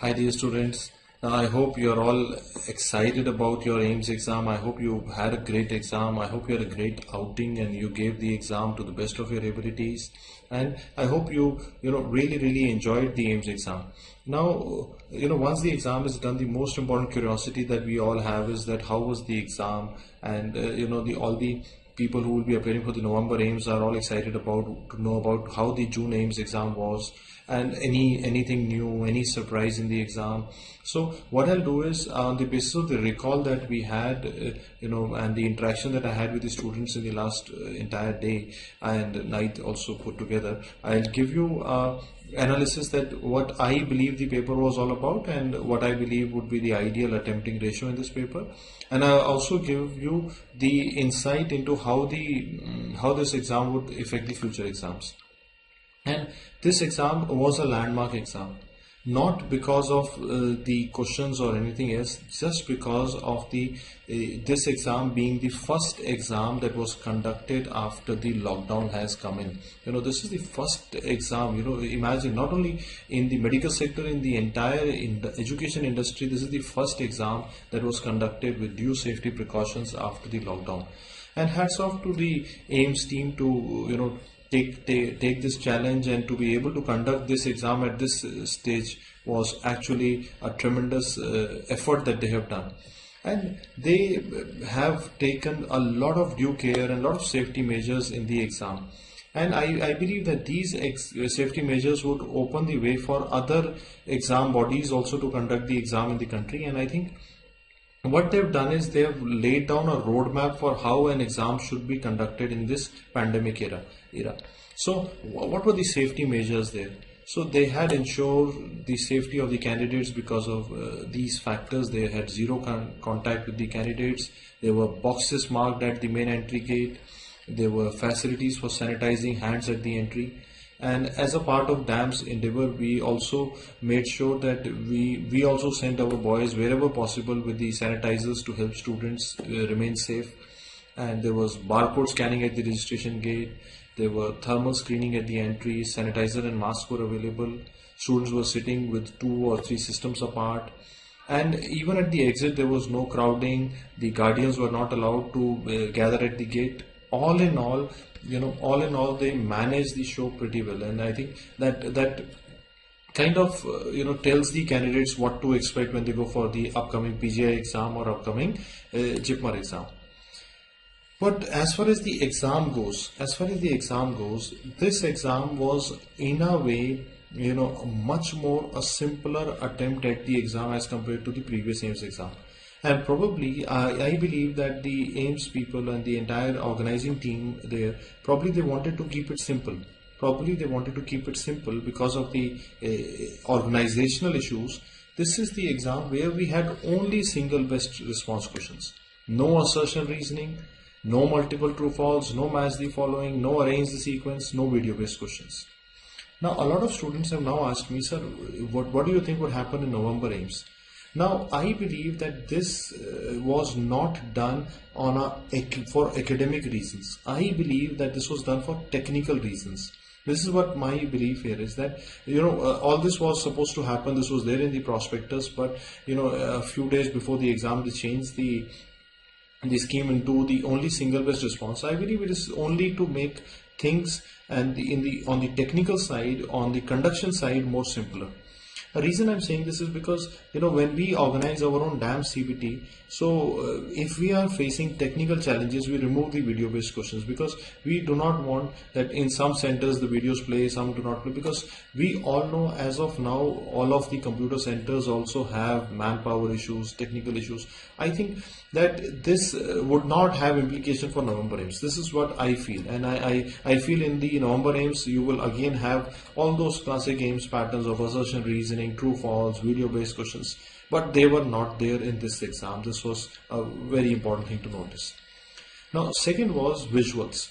Hi dear students, I hope you are all excited about your AIIMS exam. I hope you had a great exam. I hope you had a great outing and you gave the exam to the best of your abilities. And I hope you really enjoyed the AIIMS exam. Now, once the exam is done, the most important curiosity that we all have is that how was the exam, and all the people who will be appearing for the November AIIMS are all excited to know about how the June AIIMS exam was, and anything new, any surprise in the exam. So what I'll do is, on the basis of the recall that we had, and the interaction that I had with the students in the last entire day and night also put together, I'll give you analysis that what I believe the paper was all about and what I believe would be the ideal attempting ratio in this paper. And I'll also give you the insight into how this exam would affect the future exams. And this exam was a landmark exam, not because of the questions or anything else, just because of this exam being the first exam that was conducted after the lockdown has come in. This is the first exam. Imagine, not only in the medical sector, in the entire education industry, this is the first exam that was conducted with due safety precautions after the lockdown. And hats off to the AIIMS team to take this challenge, and to be able to conduct this exam at this stage was actually a tremendous effort that they have done. And they have taken a lot of due care and a lot of safety measures in the exam. And I believe that these safety measures would open the way for other exam bodies also to conduct the exam in the country. And I think what they've done is they have laid down a roadmap for how an exam should be conducted in this pandemic era. So what were the safety measures there? So they had ensured the safety of the candidates because of these factors. They had zero contact with the candidates. There were boxes marked at the main entry gate. There were facilities for sanitizing hands at the entry. And as a part of DAM's endeavor, we also made sure that we also sent our boys wherever possible with the sanitizers to help students remain safe. And there was barcode scanning at the registration gate. There were thermal screening at the entry. Sanitizer and masks were available. Students were sitting with 2 or 3 systems apart. And even at the exit, there was no crowding. The guardians were not allowed to gather at the gate. All in all, they managed the show pretty well. And I think that kind of tells the candidates what to expect when they go for the upcoming PGI exam or upcoming JIPMER exam. But as far as the exam goes, this exam was in a way much more a simpler attempt at the exam as compared to the previous AIIMS exam. And probably I believe that the AIIMS people and the entire organizing team there, probably they wanted to keep it simple. Because of the organizational issues. This is the exam where we had only single best response questions. No assertion reasoning, no multiple true false, no match the following, no arrange the sequence, no video based questions. Now a lot of students have now asked me, sir, what do you think would happen in November AIIMS? Now, I believe that this was not done for academic reasons. I believe that this was done for technical reasons. This is what my belief here is, that all this was supposed to happen. This was there in the prospectus, but a few days before the exam, they changed the scheme into the only single best response. I believe it is only to make things and on the technical side, on the conduction side, more simpler. The reason I'm saying this is because when we organize our own DAM CBT, so if we are facing technical challenges, we remove the video based questions, because we do not want that in some centers the videos play, some do not play, because we all know as of now all of the computer centers also have manpower issues, technical issues. I think that this would not have implication for November AIIMS. This is what I feel, and I feel in the November AIIMS you will again have all those classic AIIMS patterns of assertion, reasoning, true false, video based questions, but they were not there in this exam. This was a very important thing to notice. Now second was visuals.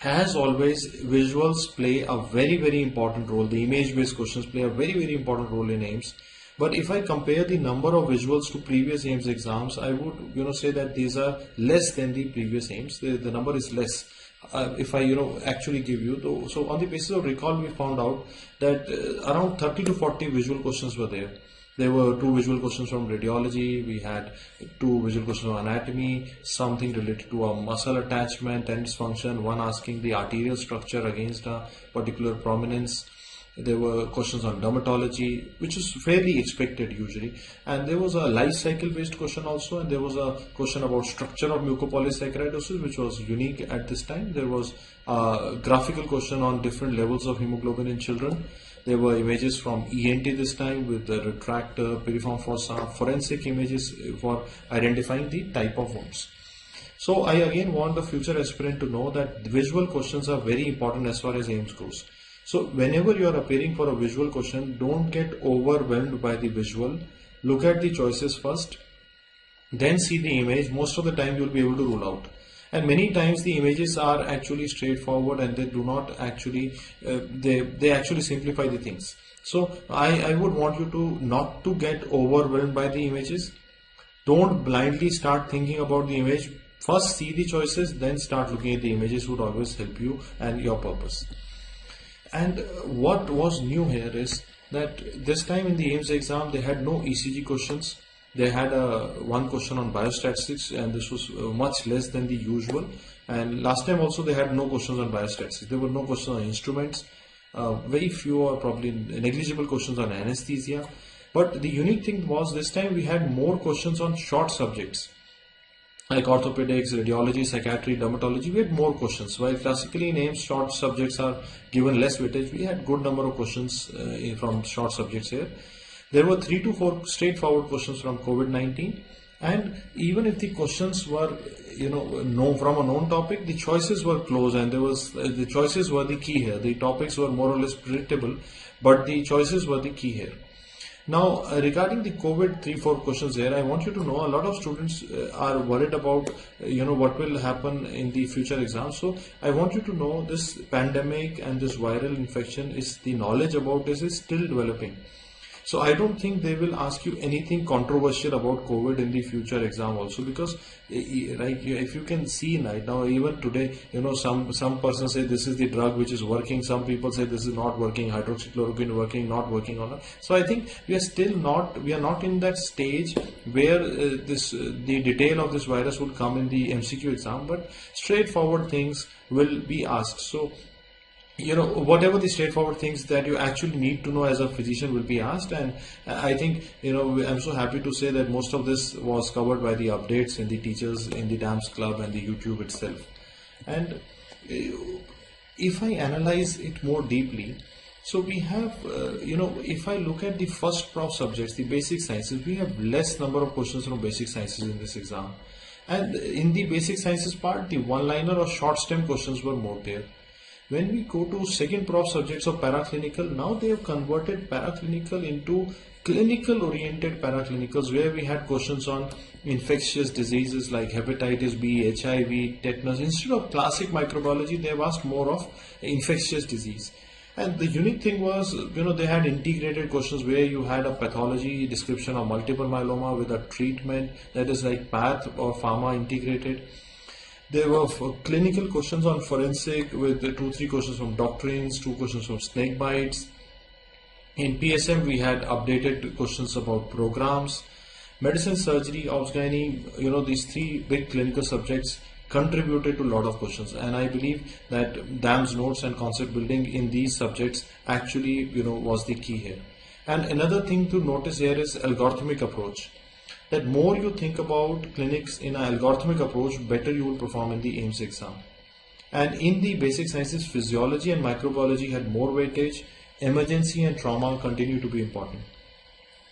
As always, visuals play a very important role. The image based questions play a very important role in AIIMS. But if I compare the number of visuals to previous AIIMS exams, I would say that these are less than the previous AIIMS. The number is less. if I actually give you, though, so on the basis of recall, we found out that around 30 to 40 visual questions were there. There were 2 visual questions from radiology, we had 2 visual questions on anatomy, something related to a muscle attachment and its function, one asking the arterial structure against a particular prominence. There were questions on dermatology, which is fairly expected usually, and there was a life cycle based question also, and there was a question about structure of mucopolysaccharidosis, which was unique at this time. There was a graphical question on different levels of hemoglobin in children. There were images from ENT this time with the retractor, piriform fossa, forensic images for identifying the type of wounds. So I again want the future aspirant to know that visual questions are very important as far as AIIMS goes. So whenever you are appearing for a visual question, don't get overwhelmed by the visual. Look at the choices first, then see the image. Most of the time you will be able to rule out. And many times the images are actually straightforward and they do not actually, they actually simplify the things. So I would want you to not to get overwhelmed by the images. Don't blindly start thinking about the image. First see the choices, then start looking at the images would always help you and your purpose. And what was new here is that this time in the AIIMS exam, they had no ECG questions. They had one question on biostatistics, and this was much less than the usual. And last time also they had no questions on biostatistics. There were no questions on instruments, very few or probably negligible questions on anesthesia. But the unique thing was this time we had more questions on short subjects like orthopedics, radiology, psychiatry, dermatology. We had more questions. While classically in AIIMS short subjects are given less weightage, we had good number of questions from short subjects here. There were 3 to 4 straightforward questions from COVID-19, and even if the questions were from a known topic, the choices were close, and there was the choices were the key here. The topics were more or less predictable, but the choices were the key here. Now regarding the COVID 3-4 questions here, I want you to know a lot of students are worried about what will happen in the future exams. So I want you to know this pandemic and this viral infection is, the knowledge about this is still developing. So I don't think they will ask you anything controversial about COVID in the future exam also, because if you can see right now, even today, some persons say this is the drug which is working, some people say this is not working, hydroxychloroquine working, not working on it. So I think we are not in that stage where the detail of this virus would come in the MCQ exam, but straightforward things will be asked. So whatever the straightforward things that you actually need to know as a physician will be asked. And I think I'm so happy to say that most of this was covered by the updates in the teachers in the DAMS club and the YouTube itself. And if I analyze it more deeply, so we have if I look at the first prof subjects, the basic sciences, we have less number of questions from basic sciences in this exam. And in the basic sciences part, the one-liner or short stem questions were more there. When we go to second prof subjects of paraclinical, now they have converted paraclinical into clinical oriented paraclinicals, where we had questions on infectious diseases like hepatitis B, HIV, tetanus. Instead of classic microbiology, they have asked more of infectious disease. And the unique thing was, they had integrated questions where you had a pathology description of multiple myeloma with a treatment that is like Path or Pharma integrated. There were clinical questions on forensic with 2-3 questions from doctrines, 2 questions from snake bites. In PSM, we had updated questions about programs, medicine, surgery, obs-gynae. These 3 big clinical subjects contributed to a lot of questions, and I believe that DAMS notes and concept building in these subjects actually was the key here. And another thing to notice here is algorithmic approach. That more you think about clinics in an algorithmic approach, better you will perform in the AIIMS exam. And in the basic sciences, physiology and microbiology had more weightage. Emergency and trauma continue to be important.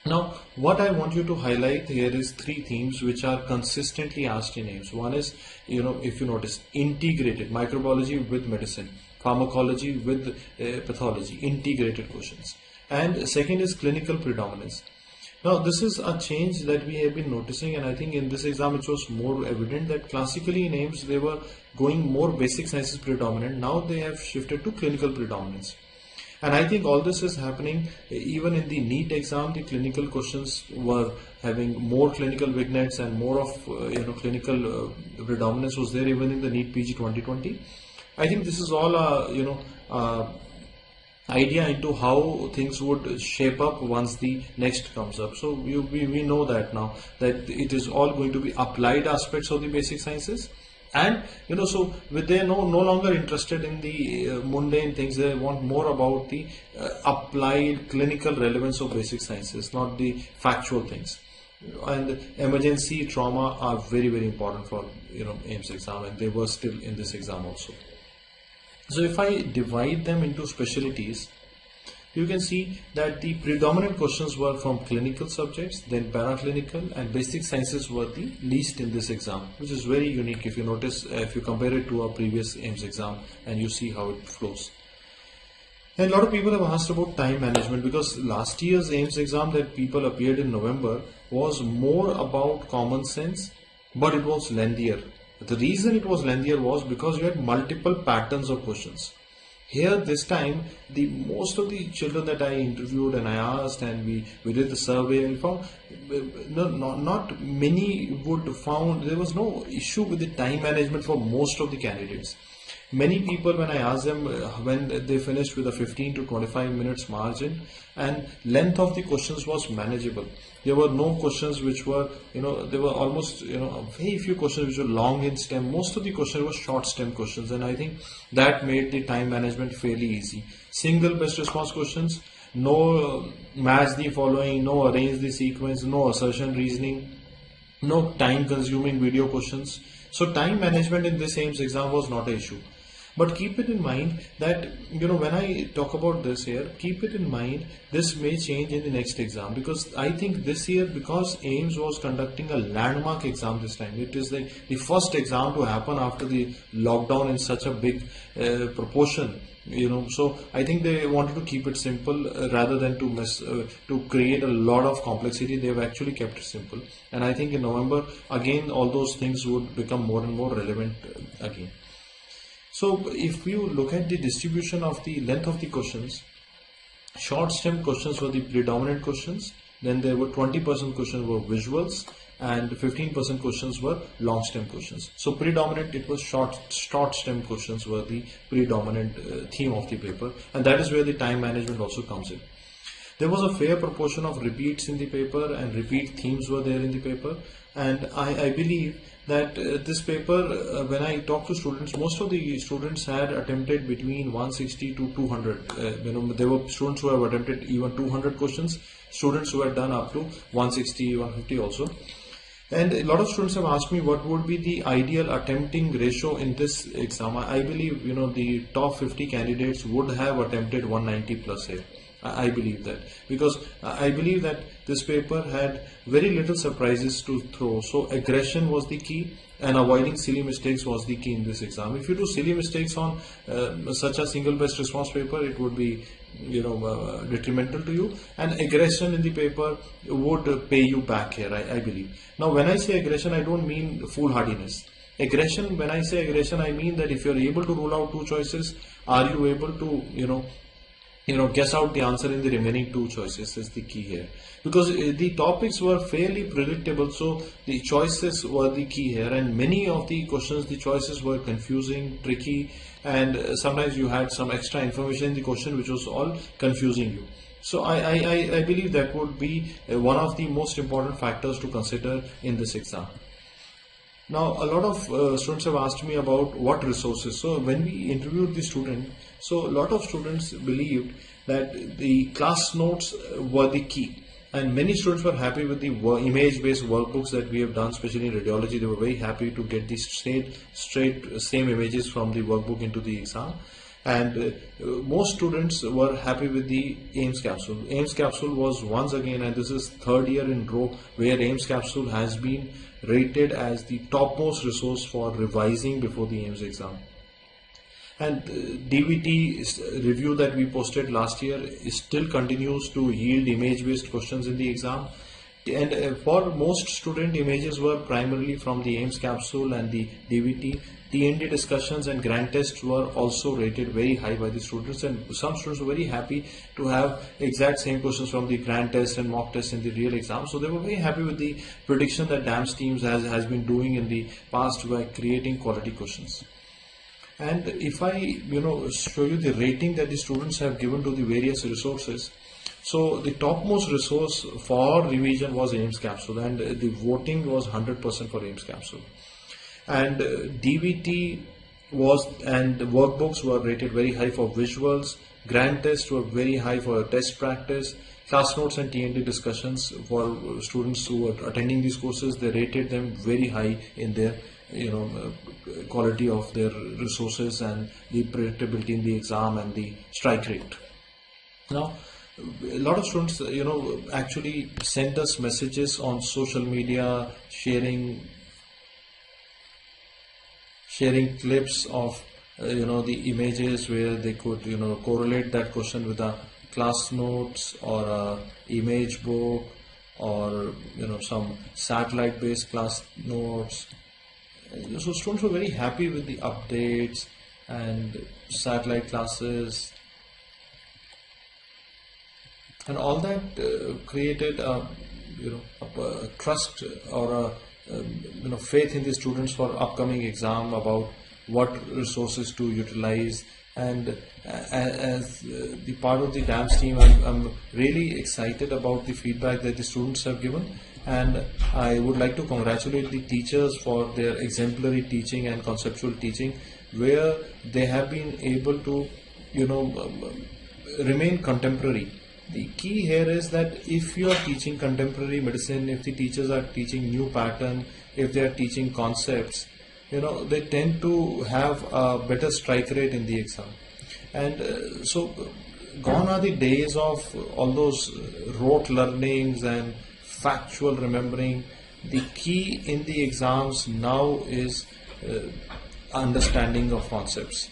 Now, what I want you to highlight here is 3 themes which are consistently asked in AIIMS. One is, if you notice, integrated microbiology with medicine, pharmacology with pathology, integrated questions. And second is clinical predominance. Now, this is a change that we have been noticing, and I think in this exam it was more evident that classically in AIIMS they were going more basic sciences predominant. Now they have shifted to clinical predominance. And I think all this is happening even in the NEET exam. The clinical questions were having more clinical vignettes and more of clinical predominance was there even in the NEET PG 2020. I think this is all idea into how things would shape up once the next comes up. So we know that now, that it is all going to be applied aspects of the basic sciences. And so they're no longer interested in the mundane things. They want more about the applied clinical relevance of basic sciences, not the factual things. And emergency trauma are very, very important for AIIMS exam, and they were still in this exam also. So if I divide them into specialties, you can see that the predominant questions were from clinical subjects, then paraclinical, and basic sciences were the least in this exam, which is very unique if you notice, if you compare it to our previous AIIMS exam and you see how it flows. And a lot of people have asked about time management, because last year's AIIMS exam that people appeared in November was more about common sense, but it was lengthier. The reason it was lengthier was because you had multiple patterns of questions. Here this time, most of the children that I interviewed and I asked, and we did the survey, and found not many found there was no issue with the time management for most of the candidates. Many people, when I asked them when they finished with a 15 to 25 minutes margin, and length of the questions was manageable. There were no questions which were, there were almost, very few questions which were long in stem. Most of the questions were short stem questions, and I think that made the time management fairly easy. Single best response questions, no match the following, no arrange the sequence, no assertion reasoning, no time consuming video questions. So time management in this AIIMS exam was not an issue. But keep it in mind that, when I talk about this here, keep it in mind this may change in the next exam, because I think this year, because AIIMS was conducting a landmark exam this time, it is like the first exam to happen after the lockdown in such a big proportion. So I think they wanted to keep it simple rather than to create a lot of complexity. They've actually kept it simple, and I think in November again all those things would become more and more relevant again. So if you look at the distribution of the length of the questions, short stem questions were the predominant questions. Then there were 20% questions were visuals, and 15% questions were long stem questions. So predominant, it was short stem questions were the predominant theme of the paper, and that is where the time management also comes in. There was a fair proportion of repeats in the paper, and repeat themes were there in the paper, and I believe that this paper, when I talk to students, most of the students had attempted between 160 to 200. There were students who have attempted even 200 questions, students who had done up to 160, 150 also. And a lot of students have asked me what would be the ideal attempting ratio in this exam. I believe, the top 50 candidates would have attempted 190 plus here. I believe that, because I believe that this paper had very little surprises to throw. So aggression was the key, and avoiding silly mistakes was the key in this exam. If you do silly mistakes on such a single best response paper, it would be detrimental to you, and aggression in the paper would pay you back here, I believe. Now when I say aggression, I don't mean foolhardiness. Aggression, when I say aggression, I mean that if you're able to rule out two choices, are you able to guess out the answer in the remaining two choices is the key here, because the topics were fairly predictable. So the choices were the key here, and many of the questions, the choices were confusing, tricky, and sometimes you had some extra information in the question which was all confusing you. So I believe that would be one of the most important factors to consider in this exam. Now, a lot of students have asked me about what resources. So when we interviewed the student, so a lot of students believed that the class notes were the key, and many students were happy with the image-based workbooks that we have done, especially in radiology. They were very happy to get the straight same images from the workbook into the exam. And most students were happy with the AIIMS capsule. AIIMS capsule was once again, and this is third year in row where AIIMS capsule has been rated as the topmost resource for revising before the AIIMS exam. And DVT review that we posted last year still continues to yield image-based questions in the exam. And for most student, images were primarily from the AIIMS capsule and the DVT. T&D discussions and grand tests were also rated very high by the students, and some students were very happy to have exact same questions from the grand test and mock test in the real exam. So they were very happy with the prediction that DAMS teams has been doing in the past by creating quality questions. And if I show you the rating that the students have given to the various resources, so the topmost resource for revision was AIIMS capsule, and the voting was 100% for AIIMS capsule. And DVT was, and the workbooks were rated very high for visuals. Grand tests were very high for test practice. Class notes and T&D discussions for students who were attending these courses, they rated them very high in their quality of their resources and the predictability in the exam and the strike rate. Now, a lot of students actually sent us messages on social media, sharing clips of the images where they could correlate that question with a class notes or a image book or some satellite based class notes. So students were very happy with the updates and satellite classes, and all that created a trust or a faith in the students for upcoming exam about what resources to utilize. And as the part of the DAMS team, I'm really excited about the feedback that the students have given, and I would like to congratulate the teachers for their exemplary teaching and conceptual teaching, where they have been able to remain contemporary. The key here is that if you are teaching contemporary medicine, if the teachers are teaching new pattern, if they are teaching concepts, they tend to have a better strike rate in the exam. And so gone are the days of all those rote learnings and factual remembering. The key in the exams now is understanding of concepts.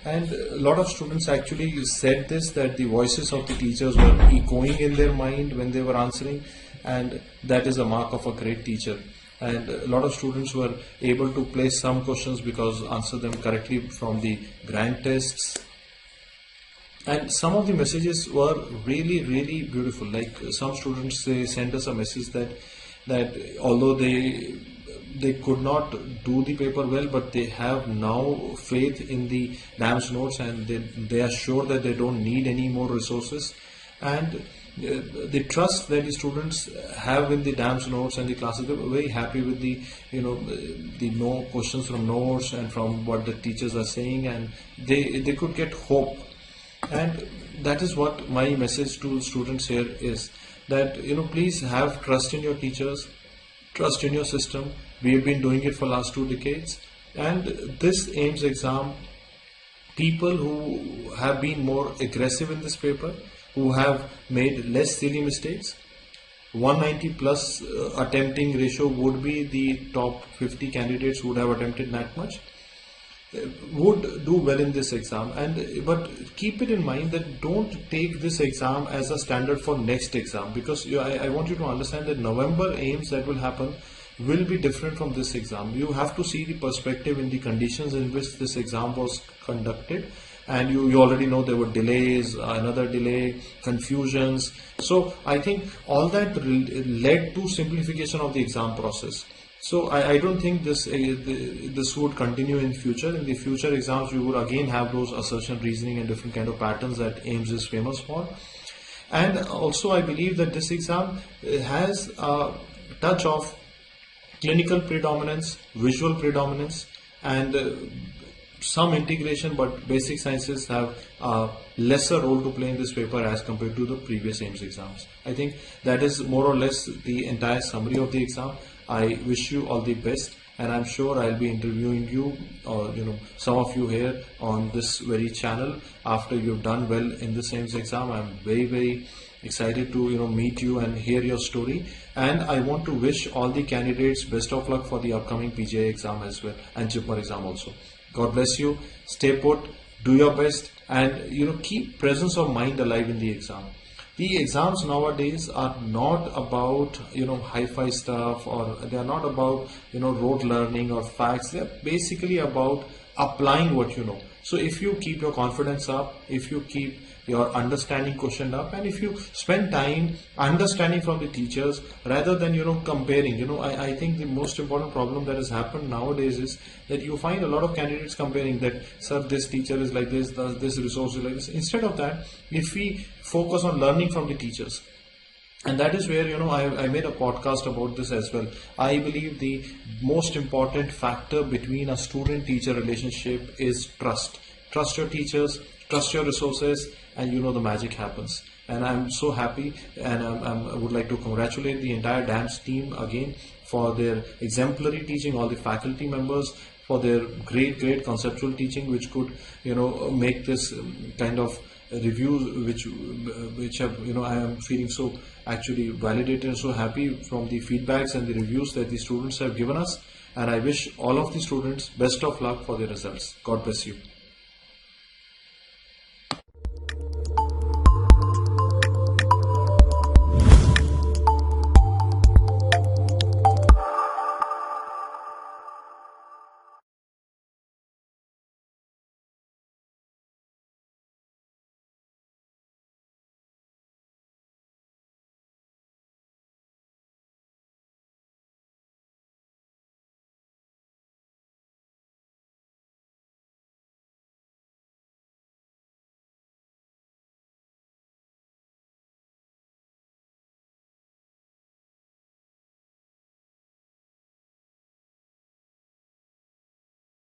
And a lot of students actually said this, that the voices of the teachers were echoing in their mind when they were answering, and that is a mark of a great teacher. And a lot of students were able to place some questions because answer them correctly from the grand tests. And some of the messages were really, really beautiful. Like some students, they sent us a message that although they could not do the paper well, but they have now faith in the DAMS notes, and they are sure that they don't need any more resources. And the trust that the students have in the DAMS notes and the classes, they were very happy with the questions from notes and from what the teachers are saying, and they could get hope. And that is what my message to students here is, that please have trust in your teachers, trust in your system. We have been doing it for last 2 decades, and this AIIMS exam, people who have been more aggressive in this paper, who have made less silly mistakes, 190 plus attempting ratio would be the top 50 candidates who would have attempted that much, would do well in this exam. But keep it in mind that don't take this exam as a standard for next exam, because I want you to understand that November AIIMS that will happen will be different from this exam. You have to see the perspective in the conditions in which this exam was conducted, and you already know there were delays, another delay, confusions. So I think all that led to simplification of the exam process. So I don't think this would continue in future. In the future exams, we would again have those assertion, reasoning, and different kind of patterns that AIIMS is famous for. And also I believe that this exam has a touch of clinical predominance, visual predominance, and some integration, but basic sciences have a lesser role to play in this paper as compared to the previous AIIMS exams. I think that is more or less the entire summary of the exam. I wish you all the best, and I'm sure I'll be interviewing you, or some of you here on this very channel after you've done well in this AIIMS exam. I'm very, very excited to meet you and hear your story, and I want to wish all the candidates best of luck for the upcoming PGI exam as well, and JIPMER exam also. God bless you. Stay put, do your best, and keep presence of mind alive in the exam. The exams nowadays are not about hi-fi stuff, or they are not about rote learning or facts. They are basically about applying what you know. So if you keep your confidence up, if you keep your understanding questioned up, and if you spend time understanding from the teachers rather than comparing. I think the most important problem that has happened nowadays is that you find a lot of candidates comparing that, sir, this teacher is like this resource is like this. Instead of that, if we focus on learning from the teachers, and that is where I made a podcast about this as well. I believe the most important factor between a student-teacher relationship is trust. Trust your teachers, trust your resources, and the magic happens. And I'm so happy, and I would like to congratulate the entire DAMS team again for their exemplary teaching, all the faculty members for their great conceptual teaching, which could make this kind of reviews which have I am feeling so actually validated and so happy from the feedbacks and the reviews that the students have given us. And I wish all of the students best of luck for their results. God bless you.